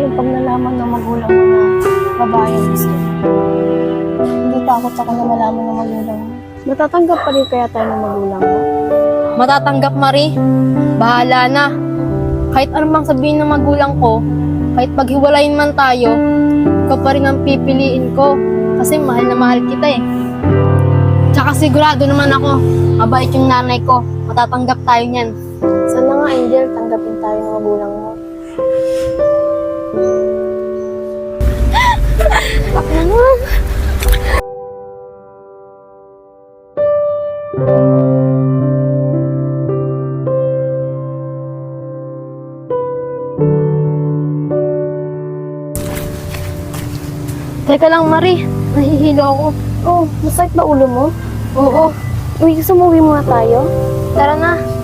Angel, pag nalaman ng magulang mo na babae ang gusto mo. Hindi takot ako na malaman ng magulang mo. Matatanggap pa rin kaya tayo ng magulang mo? Matatanggap, Marie. Bahala na. Kahit anumang sabihin ng magulang ko, kahit paghiwalayin man tayo, ikaw pa rin ang pipiliin ko. Kasi mahal na mahal kita eh. Tsaka sigurado naman ako, mabait yung nanay ko. Matatanggap tayo niyan. Sana nga, Angel, tanggapin tayo ng magulang mo. Teka lang, Marie. Nahihilo ako. Oh, masakit ba ulo mo? Oo. Uy, gusto mo uwi muna tayo? Tara na.